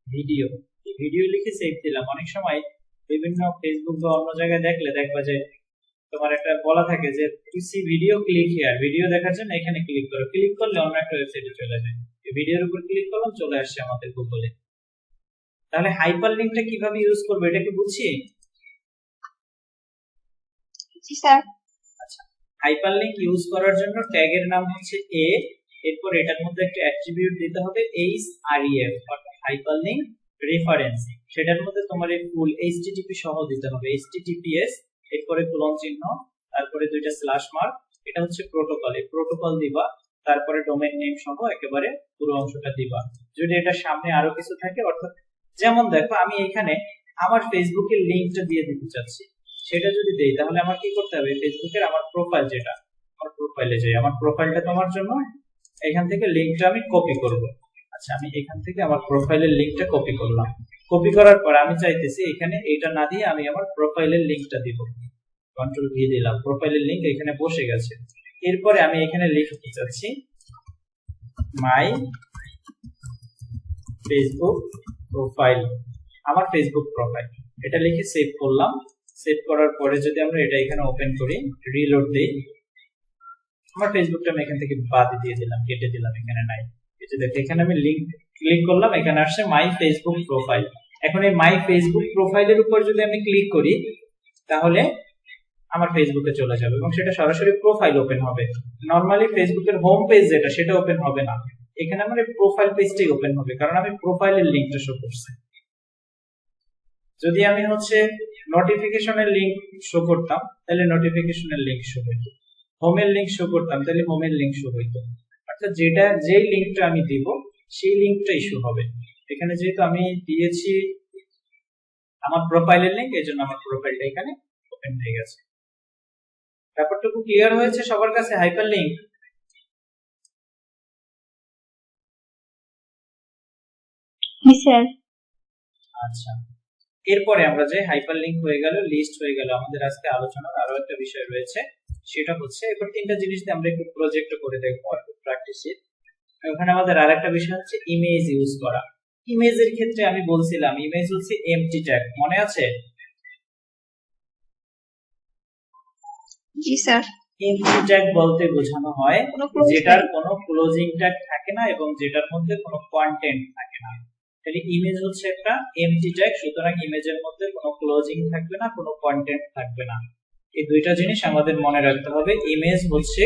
ভিডিও, ভিডিও লিখে সেভ দিলাম। অনেক সময় বিভিন্ন ফেসবুক বা অন্য জায়গায় দেখলে দেখবা যে তোমার একটা বলা থাকে যে to see video click here, video দেখার জন্য এখানে ক্লিক করো, ক্লিক করলে অন্য একটা ওয়েবসাইটে চলে যায়। এই ভিডিওর উপর ক্লিক করলাম, চলে আসছে আমাদের গুগলে। তাহলে হাইপার লিংকটা কিভাবে ইউজ করব এটা কি বুঝছি? জি স্যার। আচ্ছা, হাইপার লিংক ইউজ করার জন্য ট্যাগের নাম হচ্ছে এ, এরপর এটার মধ্যে একটা অ্যাট্রিবিউট দিতে হবে href অর্থাৎ হাইপার লিংক রেফারেন্স। সেটার মধ্যে তোমার এই ফুল http সহ দিতে হবে, https, এরপরে কোলন চিহ্ন, তারপরে দুইটা স্ল্যাশ মার্ক, এটা হচ্ছে প্রোটোকল, এই প্রোটোকল দিবা, তারপরে ডোমেইন নেম সহ একেবারে পুরো অংশটা দিবা। যদি এটা সামনে আরো কিছু থাকে, অর্থাৎ যেমন দেখো আমি এখানে আমার ফেসবুকের লিংকটা দিয়ে দিতে চাচ্ছি, সেটা যদি দেই তাহলে আমার কি করতে হবে, ফেসবুকের আমার প্রোফাইল যেটা, আমার প্রোফাইলে যাই, আমার প্রোফাইলটা তোমার জন্য এখান থেকে লিংকটা আমি কপি করব। আচ্ছা, আমি এখান থেকে আমার প্রোফাইলের লিংকটা কপি করলাম, কপি করার পর আমি চাইতেছি এখানে এটা না দিয়ে আমি আমার প্রোফাইলের লিংকটা দিব, কন্ট্রোল ভি দিলাম, প্রোফাইলের লিংক এখানে বসে গেছে। এরপরে আমি এখানে লিখতে চাচ্ছি মাই ফেসবুক প্রোফাইল, আমার ফেসবুক প্রোফাইল, এটা লিখে সেভ করলাম। সেভ করার পরে যদি আমরা এটা এখানে ওপেন করি, রিলোড দেই, আমার ফেসবুকটা আমি এখান থেকে বাদ দিয়ে দিলাম, কেটে দিলাম, এখানে নাই। এই যে দেখো এখানে আমি লিংক ক্লিক করলাম, এখানে আসছে মাই ফেসবুক প্রোফাইল। এখন এই মাই ফেসবুক প্রোফাইলের উপর যদি আমি ক্লিক করি তাহলে আমার ফেসবুকে চলে যাবে এবং সেটা সরাসরি প্রোফাইল ওপেন হবে। নরমালি ফেসবুকের হোম পেজ যেটা সেটা ওপেন হবে না, এখানে আমার প্রোফাইল পেজটাই ওপেন হবে, কারণ আমি প্রোফাইলের লিংকটা শো করছি। যদি আমি হচ্ছে নোটিফিকেশনের লিংক শো করতাম তাহলে নোটিফিকেশনের লিংক শো হইতো, হোমের লিংক শো করতাম তাহলে হোমের লিংক শো হইতো, অর্থাৎ যেটা যেই লিংকটা আমি দিব সেই লিংকটাই শো হবে। এখানে যেহেতু আমি দিয়েছি আমার প্রোফাইলের লিংক, এজন্য আমার প্রোফাইলটা এখানে ওপেন হয়ে গেছে। ব্যাপারটুকু ক্লিয়ার হয়েছে সবার কাছে? হাইপার লিংক জি স্যার। আচ্ছা, এরপরে আমরা যে হাইপার লিংক হয়ে গেল, লিস্ট হয়ে গেল, আমাদের আজকে আলোচনার আরো একটা বিষয় রয়েছে, সেটা হচ্ছে এবার তিনটা জিনিস দিয়ে আমরা একটু প্রজেক্ট করে দেখবো আর প্র্যাকটিসে। ওখানে আমাদের আরেকটা বিষয় হচ্ছে ইমেজ ইউজ করা। ইমেজের ক্ষেত্রে আমি বলছিলাম ইমেজ হচ্ছে এমটি ট্যাগ, মনে আছে? জি স্যার। এমটি ট্যাগ বলতে বোঝানো হয় কোনো close যেটার tag- কোনো ক্লোজিং ট্যাগ থাকে না এবং যেটার মধ্যে কোনো কন্টেন্ট থাকে না। তাহলে ইমেজ হচ্ছে একটা এমটি ট্যাগ, সুতরাং ইমেজের মধ্যে কোনো ক্লোজিং থাকবে না, কোনো কন্টেন্ট থাকবে না। এই দুইটা জিনিস আমাদের মনে রাখতে হবে। ইমেজ হচ্ছে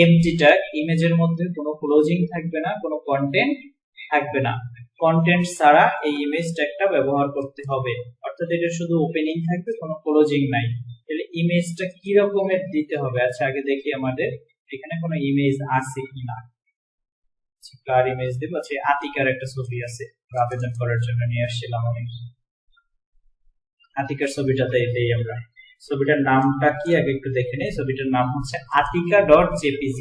এমটি ট্যাগ, ইমেজের মধ্যে কোনো ক্লোজিং থাকবে না, কোনো কন্টেন্ট থাকবে না। কন্টেন্ট ছাড়া এই ইমেজ ট্যাগটা ব্যবহার করতে হবে, অর্থাৎ এটা শুধু ওপেনিং থাকবে, কোনো ক্লোজিং নাই। তাহলে ইমেজটা কি রকমের দিতে হবে? আচ্ছা, আগে দেখি আমাদের এখানে কোনো ইমেজ আছে কিনা। কার ইমেজ দেব? আচ্ছা, আতিকার একটা ছবি আছে, আবেদন করার জন্য নিয়ে আসছিলাম আমি। আতিকার ছবিটাতে দেই আমরা। ছবিটার নামটা কি আগে একটু দেখে নেই। ছবিটার নাম হচ্ছে atika.jpg।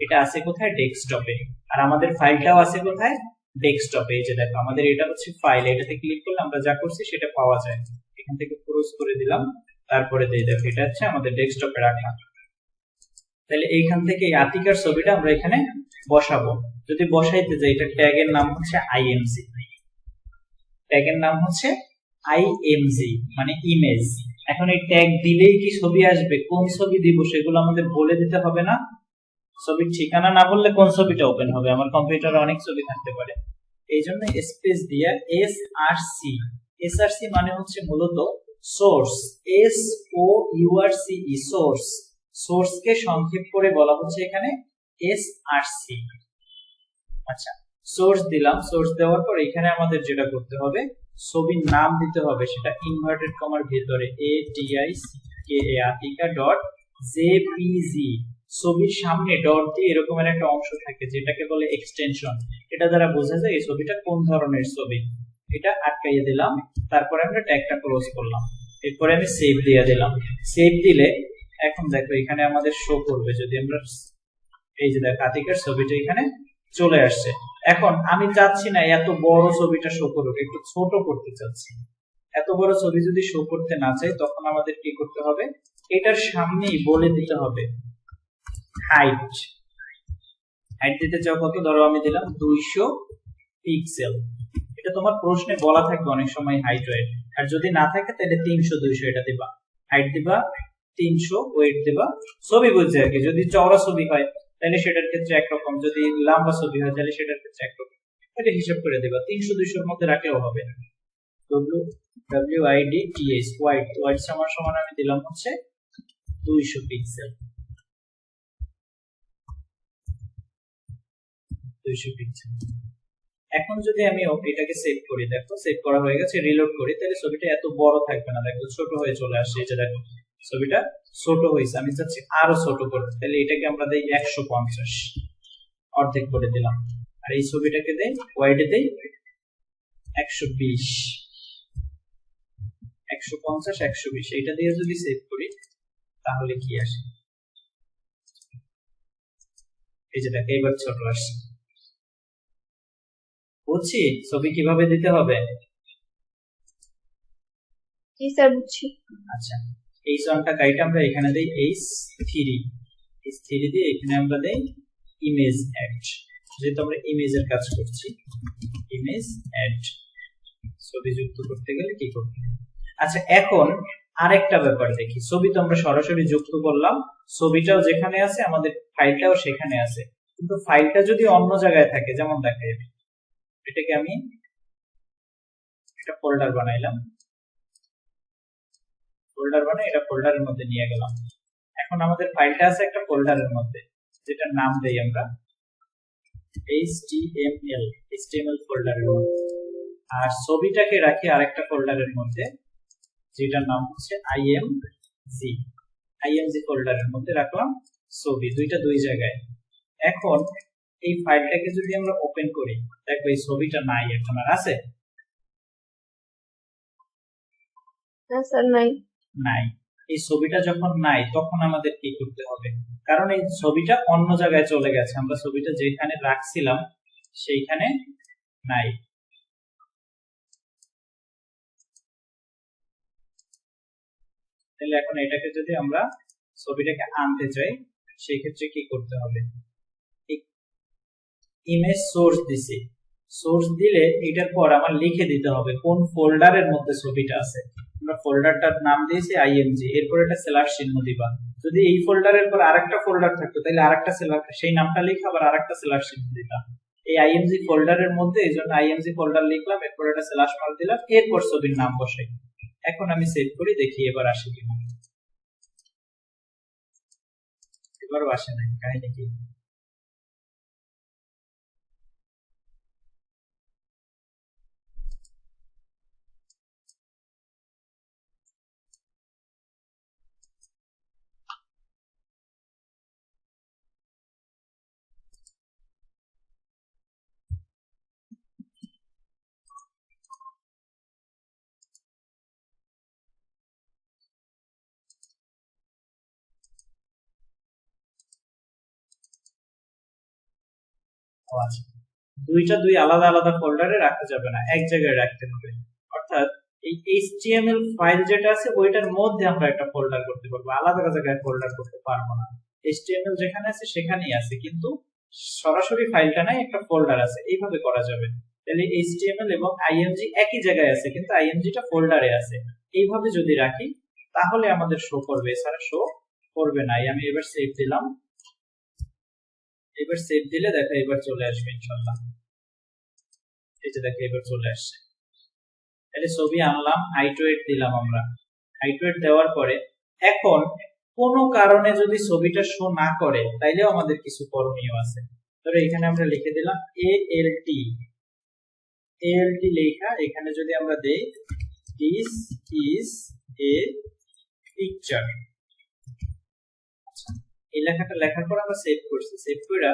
এটা আছে কোথায়? ডেস্কটপে। আর আমাদের ফাইলটাও আছে কোথায়? ডেস্কটপে। এই যে দেখো আমাদের এটা হচ্ছে ফাইল, এটাতে ক্লিক করলে আমরা যা করছি সেটা পাওয়া যায়। এখান থেকে ক্রস করে দিলাম, তারপরে দেখো এটা হচ্ছে আমাদের ডেস্কটপে রাখা। তাহলে এইখান থেকে এই আতিকার ছবিটা আমরা এখানে বসাবো। যদি বসাইতে যাই, এটা ট্যাগের নাম হচ্ছে আইএমজি, ট্যাগের নাম হচ্ছে আইএমজি মানে ইমেজ। এখন এই ট্যাগ দিলেই কি ছবি আসবে? কোন ছবি দিব সেগুলো আমাদের বলে দিতে হবে না? ছবির ঠিকানা না বললে কোন ছবিটা ওপেন হবে? আমার কম্পিউটারে অনেক ছবি থাকতে পারে, এই জন্য স্পেস দিয়ে এসআরসি। এসআরসি মানে হচ্ছে মূলত সোর্স, SOURCE, সোর্স। সোর্সকে সংক্ষেপ করে বলা হচ্ছে এখানে এসআরসি। আচ্ছা, সোর্স দিলাম, সোর্স দেওয়ার পর এখানে আমাদের যেটা করতে হবে, ছবির নাম দিতে হবে, সেটা ইনভার্টেড কমার ভিতরে ATICA atika.jpg, ছবির সামনে ডট দিয়ে এরকমের একটা অংশ থাকে যেটাকে বলে এক্সটেনশন। এটা দ্বারা বোঝা যায় এই ছবিটা কোন ধরনের ছবি। এটা আটকাইয়ে দিলাম, তারপরে আমরা ট্যাগটা ক্লোজ করলাম, এরপরে আমি সেভ দিয়ে দিলাম। সেভ দিলে এখন দেখো এখানে আমাদের শো করবে, যদি আমরা এই যে দেখো আতিকার ছবিটা এখানে চলে আসছে। এখন আমি চাচ্ছি না এত বড় ছবিটা শো করুক, একটু ছোট করতে চাচ্ছি। এত বড় ছবি যদি শো করতে না চাই তখন আমাদের কি করতে হবে, এটার সামনেই বলে দিতে হবে হাইট। হাইট দিতে চাও কত, ধরো আমি দিলাম 200 পিক্সেল। এটা তোমার প্রশ্নে বলা থাকবে অনেক সময় হাইট ওয়েট, আর যদি না থাকে তাহলে 300 200 এটা দিবা। হাইট দিবা 300, ওয়েট দিবা, ছবি বুঝছে আর কি। যদি চওড়া ছবি হয় তাহলে সেটার ক্ষেত্রে একরকম, যদি লম্বা ছবি হয় তাহলে সেটার ক্ষেত্রে একরকম। এটা হিসাব করে দিবা, 300 200 এর মধ্যে রাখলেও হবে। WIDTH ওয়াইড, ওয়াইড সমান সমান আমি দিলাম হচ্ছে 200 পিক্সেল। 200 পিক্সেল। এখন যদি আমি এটাকে সেভ করি, দেখো সেভ করা হয়ে গেছে, রিলোড করি, তাহলে ছবিটা এত বড় থাকবে না, দেখো ছোট হয়ে চলে আসছে। এই যে দেখো ছবিটা ছোট হয়েছে, আমি চাচ্ছি আরো ছোট করতে, তাহলে এটাকে আমরা দেই 150, অর্ধেক করে দিলাম। আর এই ছবিটাকে দেই ওয়াইডে দেই 120, 150 120, এটা দিয়ে যদি সেভ করি তাহলে কি আসে, এই যে দেখো এবার ছোট আসছে। বুঝছি ছবি কিভাবে দিতে হবে। জি স্যার বুঝছি। আচ্ছা, এই সনটা কাইটা আমরা এখানে দেই H3 দিয়ে এখানে আমরা দেই ইমেজ অ্যাড, যেহেতু আমরা ইমেজের কাজ করছি। ইমেজ অ্যাড, ছবি যুক্ত করতে গেলে কি করতে হবে। আচ্ছা, এখন আরেকটা ব্যাপার দেখি। ছবি তো আমরা সরাসরি যুক্ত করলাম, ছবিটাও যেখানে আছে আমাদের ফাইলটাও সেখানে আছে, কিন্তু ফাইলটা যদি অন্য জায়গায় থাকে, যেমন দেখাই এটাকে আমি একটা ফোল্ডার বানাইলাম, ফোল্ডার বানাই এটা ফোল্ডারের মধ্যে নিয়ে গেলাম। এখন আমাদের ফাইলটা আছে একটা ফোল্ডারের মধ্যে, যেটার নাম দেই আমরা HTML ফোল্ডারের মধ্যে, আর ছবিটাকে রাখি আরেকটা ফোল্ডারের মধ্যে যেটার নাম হচ্ছে IMG ফোল্ডারের মধ্যে রাখলাম ছবি, দুইটা দুই জায়গায়। এখন এই ফাইলটাকে যদি আমরা ওপেন করি, দেখো এই ছবিটা নাই, এখন আর আছে? না স্যার নাই। নাই। এই ছবিটা যখন নাই তখন আমাদের কি করতে হবে, কারণ এই ছবিটা অন্য জায়গায় চলে গেছে, আমরা ছবিটা যেখানে রাখছিলাম সেইখানে নাই। তাহলে এখন এটাকে যদি আমরা ছবিটাকে আনতে চাই সেই ক্ষেত্রে কি করতে হবে, ইমেজ সোর্স দিছি, সোর্স দিলে এটার পর আমার লিখে দিতে হবে কোন ফোল্ডারের মধ্যে ছবিটা আছে। আমরা ফোল্ডারটার নাম দিয়েছি IMG, এরপর এটা স্ল্যাশ চিহ্ন দিবা। যদি এই ফোল্ডারের পর আরেকটা ফোল্ডার থাকতো তাহলে আরেকটা স্ল্যাশ, সেই নামটা লিখে আবার আরেকটা স্ল্যাশ চিহ্ন দিতাম। এই IMG ফোল্ডারের মধ্যে এইজন্য IMG ফোল্ডার লিখলাম, এরপর এটা স্ল্যাশ মার্ক দিলাম, এরপর ছবির নাম বসাই। এখন আমি সেভ করি, দেখি এবার আসে কিনা। এবারও আসে না, কাহিনী কি? আচ্ছা, দুই আলাদা আলাদা ফোল্ডারে রাখা যাবে না, এক জায়গায় রাখতে হবে। অর্থাৎ এই HTML ফাইল যেটা আছে ওইটার মধ্যে আমরা একটা ফোল্ডার করতে পারবো, আলাদা জায়গায় ফোল্ডার করতে পারবো না। HTML যেখানে আছে সেখানেই আছে, কিন্তু সরাসরি ফাইলটা নাই, একটা ফোল্ডার আছে, এইভাবে করা যাবে। তাহলে HTML এবং IMG একই জায়গায় আছে, কিন্তু IMG টা ফোল্ডারে আছে। এইভাবে যদি রাখি তাহলে আমাদের শো করবে, এছাড়া শো করবে না। আমি এবার সেভ দিলাম, এবার সেভ দিলে দেখো এবার চলে আসবে ইনশাআল্লাহ। এই যে দেখো এবার চলে আসছে। তাহলে ছবি আনলাম, হাইট ওয়েট দিলাম আমরা, হাইট ওয়েট দেওয়ার পরে এখন কোনো কারণে যদি ছবিটা শো না করে তাইলেও আমাদের কিছু করণীয় আছে। ধরো এখানে আমরা লিখে দিলাম ALT লেখা, এখানে যদি আমরা দেই দিস ইজ এ পিকচার, এই লেখাটা লেখার পর আমরা সেভ করছি, সেভ করে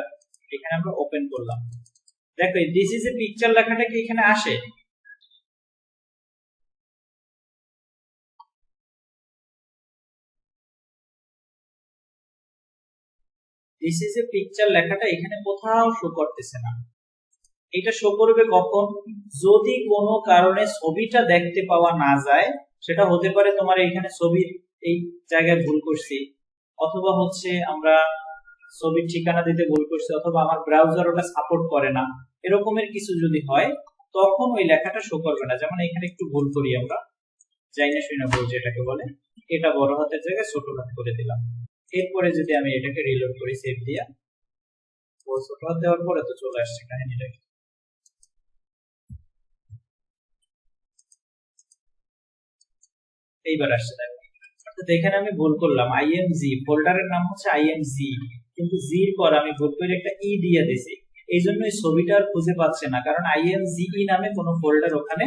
এখানে আমরা ওপেন করলাম। দেখো দিস ইজ এ পিকচার লেখাটা কি এখানে আসে? দিস ইজ এ পিকচার লেখাটা এখানে কোথাও শো করতেছে না। এটা শো করবে কখন? যদি কোনো কারণে ছবিটা দেখতে পাওয়া না যায়, সেটা হতে পারে তোমার এখানে ছবির এই জায়গায় ভুল করছি, অথবা হচ্ছে আমরা ছবির ঠিকানা দিতে ভুল করছি, অথবা আমার ব্রাউজার ওটা সাপোর্ট করে না, এরকমের কিছু যদি হয় তখন ওই লেখাটা শো করবে না। যেমন এখানে একটু ভুল করি আমরা, যাই না শুই না ভুল যেটাকে বলে, এটা বড় হাতের জায়গায় ছোট হাত করে দিলাম। এরপরে যদি আমি এটাকে রিলোড করি সেভ দিয়া, ছোট হাত দেওয়ার পরে তো চলে আসছে কাহিনীটা। এইবার আসছে দেখো, অর্থাৎ এখানে আমি ভুল করলাম, IMG ফোল্ডারের নাম হচ্ছে IMG, কিন্তু জি এর পর আমি ভুল করে একটা ই দিয়ে দিয়েছি, এই জন্য এই ছবিটা আর খুঁজে পাচ্ছে না, কারণ IMGE নামে কোনো ফোল্ডার ওখানে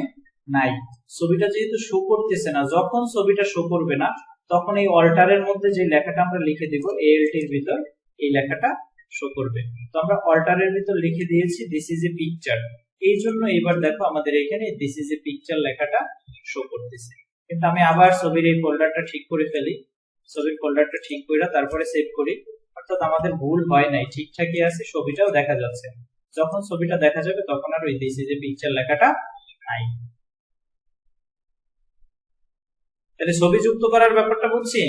নাই। ছবিটা যেহেতু শো করতেছে না, যখন ছবিটা শো করবে না তখন এই অল্টারের মধ্যে যে লেখাটা আমরা লিখে দিব ALT এর ভিতর, এই লেখাটা শো করবে। তো আমরা অল্টারের ভিতর লিখে দিয়েছি দিস ইজ এ পিকচার, এই জন্য এবার দেখো আমাদের এখানে দিস ইজ এ পিকচার লেখাটা শো করতেছে। কিন্তু আমি আবার ছবির এই ফোল্ডারটা ঠিক করে ফেলি, ছবির ফোল্ডারটা ঠিক করে তারপরে সেভ করি, অর্থাৎ আমাদের ভুল হয় নাই, ঠিকঠাকই আছে, ছবিটাও দেখা যাচ্ছে। যখন ছবিটা দেখা যাবে তখন আর ওই দিস ইজ এ পিকচার লেখাটা নাই। তাহলে ছবি যুক্ত করার ব্যাপারটা বুঝছি।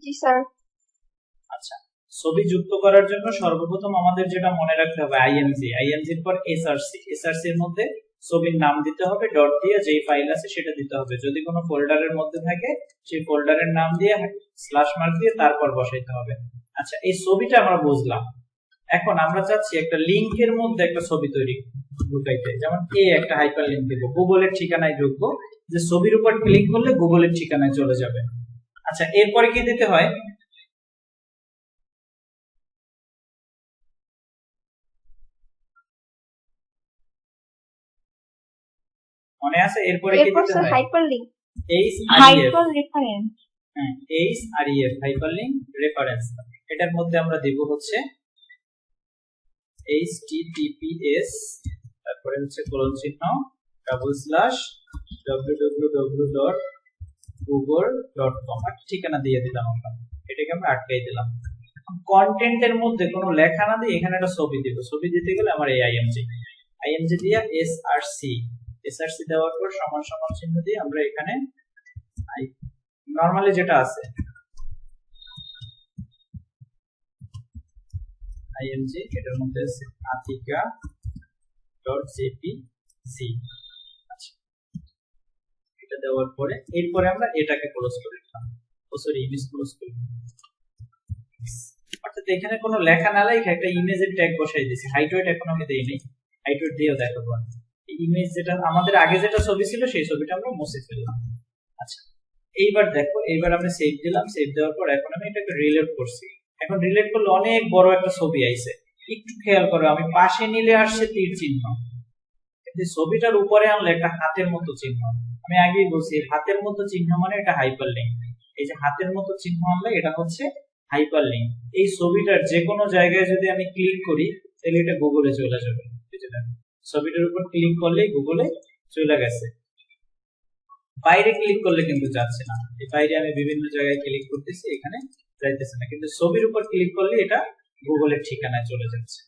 জি স্যার। আচ্ছা, ছবি যুক্ত করার জন্য সর্বপ্রথম আমাদের যেটা মনে রাখতে হবে IMG, IMG এর পর SRC, SRC এর মধ্যে ছবির নাম দিতে হবে, ডট দিয়ে যেই ফাইল আছে সেটা দিতে হবে, যদি কোনো ফোল্ডারের মধ্যে থাকে সেই ফোল্ডারের নাম দিয়ে স্ল্যাশ মার্ক দিয়ে তারপর বসাইতে হবে। আচ্ছা, এই ছবিটা আমরা বুঝলাম, এখন আমরা চাচ্ছি একটা লিংকের মধ্যে একটা ছবি তৈরি ঢুকাইতে, যেমন একটা হাইপার লিংক দেব, গুগলের ঠিকানায় ঢুকবো, যে ছবির উপর ক্লিক করলে গুগলের ঠিকানায় চলে যাবে। আচ্ছা, এরপরে কি দিতে হয়? মনে আছে এরপরে কি এরপর দিতে স্যার হয়? হাইপারলিংক। Hyper reference. হ্যাঁ, HREF হাইপারলিংক রেফারেন্স, এটার মধ্যে আমরা দেব হচ্ছে https, তারপরে হচ্ছে কোলন চিহ্ন www.google.com আর ঠিকানা দিয়ে দিলাম আমরা, এটাকে আমরা আটকাই দিলাম। কন্টেন্টের মধ্যে কোনো লেখা না দিয়ে এখানে একটা ছবি দেব, ছবি দিতে গেলে আমার এই IMG দিয়ে SRC দেওয়ার পর সমান সমান চিহ্ন দিয়ে আমরা এখানে নরমালি যেটা আছে IMG, এটার মধ্যে আছে athika.jpg। আচ্ছা, এটা দেওয়ার পরে এরপরে আমরা এটাকে ক্লোজ করে দিলাম, ইমেজ ক্লোজ করে দিলাম। অর্থাৎ এখানে কোনো লেখা না লেখা একটা ইমেজের ট্যাগ বসাই দিয়েছি, হাইট ওয়েট এখন আমি দেইনি, হাইট ওয়েট দিয়েও দেখাবো। এই ইমেজ যেটা আমাদের আগে যেটা ছবি ছিল সেই ছবিটা আমরা মুছে ফেললাম। আচ্ছা, এইবার দেখো, এইবার আমি সেভ দিলাম, সেভ দেওয়ার পর এখন আমি এটাকে রিলোড করছি, এখন রিলেট করলে অনেক বড় একটা ছবি আইছে, একটু খেয়াল করো আমি পাশে নিলে আসছে তীর চিহ্ন, কিন্তু ছবিটার উপরে আনলে একটা হাতের মতো চিহ্ন। আমি আগেই বলছি হাতের মতো চিহ্ন মানে এটা হাইপারলিংক, এই যে হাতের মতো চিহ্ন আনলে এটা হচ্ছে হাইপারলিংক। এই ছবিটার যে কোনো জায়গায় যদি আমি ক্লিক করি তাহলে এটা গুগলে চলে যাবে, ছবিটার উপর ক্লিক করলেই গুগলে চলে গেছে। বাইরে ক্লিক করলে কিন্তু যাচ্ছে না, এই বাইরে আমি বিভিন্ন জায়গায় ক্লিক করতেছি, এখানে যাইতেছে না, কিন্তু ছবির উপর ক্লিক করলে এটা গুগলের ঠিকানায় চলে যাচ্ছে।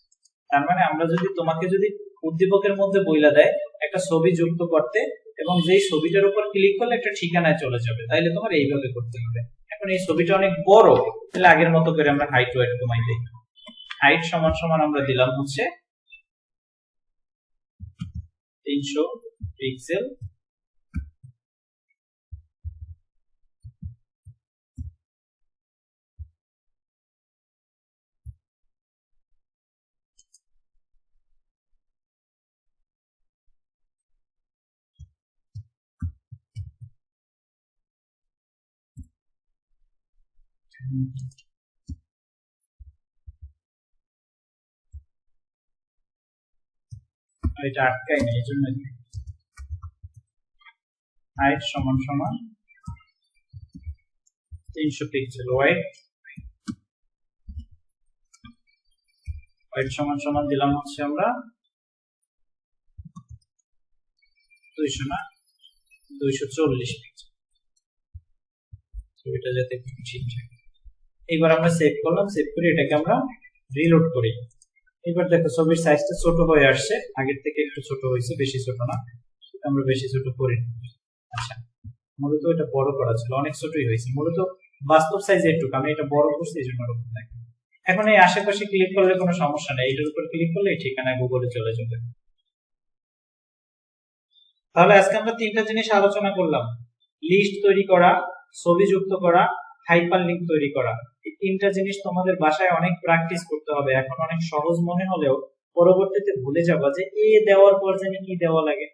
তার মানে আমরা যদি তোমাকে যদি উদ্দীপকের মধ্যে বইলা দেয় একটা ছবি যুক্ত করতে এবং যেই ছবিটার উপর ক্লিক করলে একটা ঠিকানায় চলে যাবে, তাইলে তোমার এইভাবে করতে হবে। এখন এই ছবিটা অনেক বড়, তাহলে আগের মতো করে আমরা হাইট ওয়েট কমাই দেই, হাইট সমান সমান আমরা দিলাম হচ্ছে 300 পিক্সেল, এটা আটকাই না এই জন্য। হাইট সমান সমান 300 পিক্সেল, ওয়েট সমান সমান দিলাম হচ্ছে আমরা 200 না 240 পিক্সেল। তো এটা যাতে ঠিক থাকে। এবার আমরা সেভ করলাম, সেভ করে এটাকে আমরা রিলোড করি। এবার দেখো ছবির সাইজটা ছোট হয়ে আসছে, আগের থেকে একটু ছোট হয়েছে, বেশি ছোট না, আমরা বেশি ছোট করি। আচ্ছা, মূলত এটা বড় করা ছিল, অনেক ছোটই হয়েছে, মূলত বাস্তব সাইজ একটু, আমি এটা বড় করছি এই জন্য এরকম দেখে। এখন এই আশেপাশে ক্লিক করলে কোনো সমস্যা নেই, এটার উপর ক্লিক করলে এই ঠিকানা গুগলে চলে যাবে। তাহলে আজকে আমরা তিনটা জিনিস আলোচনা করলাম, লিস্ট তৈরি করা, ছবি যুক্ত করা, হাইপার লিংক তৈরি করা। এই তিনটা জিনিস তোমাদের বাসায় অনেক প্র্যাকটিস করতে হবে। এখন অনেক সহজ মনে হলেও পরবর্তীতে ভুলে যাবা যে এ দেওয়ার পর জানি কি দেওয়া লাগে,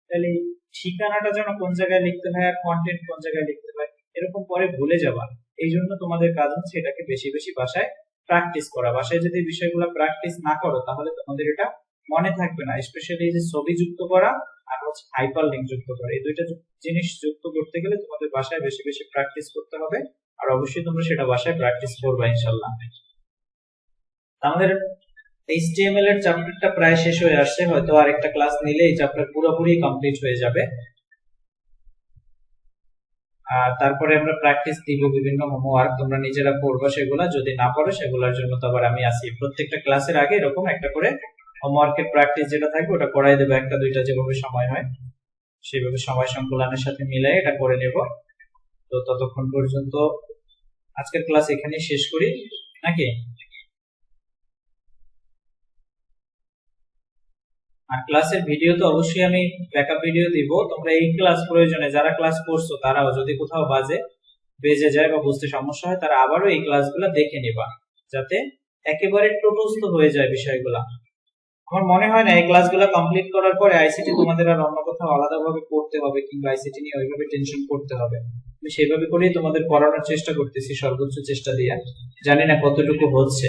তাহলে ঠিকানাটা যেন কোন জায়গায় লিখতে হয় আর কন্টেন্ট কোন জায়গায় লিখতে হয় এরকম পরে ভুলে যাবা। এই জন্য তোমাদের কাজ হচ্ছে এটাকে বেশি বেশি বাসায় প্র্যাকটিস করা। বাসায় যদি বিষয়গুলো প্র্যাকটিস না করো তাহলে তোমাদের এটা মনে থাকবে না। স্পেশালি এই যে ছবি যুক্ত করা আর হচ্ছে হাইপার লিংক যুক্ত করা, এই দুইটা জিনিস যুক্ত করতে গেলে তোমাদের বাসায় বেশি বেশি প্র্যাকটিস করতে হবে, আর অবশ্যই তোমরা সেটা বাসায় প্র্যাকটিস করবে ইনশাআল্লাহ। আমাদের HTML এর চ্যাপ্টারটা প্রায় শেষ হয়ে আসছে, হয়তো আরেকটা ক্লাস নিলে এই চ্যাপ্টার পুরোপুরি কমপ্লিট হয়ে যাবে। আর তারপরে আমরা প্র্যাকটিস দিব বিভিন্ন হোমওয়ার্ক, তোমরা নিজেরা করবে সেগুলা, যদি না পারো সেগুলোর জন্য তো আবার আমি আছি। প্রত্যেকটা ক্লাসের আগে এরকম একটা করে হোমওয়ার্কের প্র্যাকটিস যেটা থাকবে ওটা করাই দেবো, একটা দুইটা যেভাবে সময় হয় সেভাবে সময় সংকুলানের সাথে মিলাই এটা করে নেব। তো ততক্ষণ পর্যন্ত আজকের ক্লাস এখানেই শেষ করি নাকি? আর ক্লাসের ভিডিও তো অবশ্যই আমি ব্যাকআপ ভিডিও দিব, তোমরা এই ক্লাস প্রয়োজনে যারা ক্লাস করছো তারাও যদি কোথাও বেজে যায় বা বুঝতে সমস্যা হয় তারা আবারও এই ক্লাসগুলো দেখে নেবা, যাতে একেবারে টোটস্থ হয়ে যায় বিষয়গুলা। আমার মনে হয় না এই ক্লাসগুলো কমপ্লিট করার পরে আইসিটি তোমাদের আর অন্য কোথাও আলাদাভাবে পড়তে হবে কিংবা আইসিটি নিয়ে ওইভাবে টেনশন করতে হবে। আমি সেভাবে করেই তোমাদের পড়ানোর চেষ্টা করতেছি সর্বোচ্চ চেষ্টা দিয়ে, জানি না কতটুকু হচ্ছে।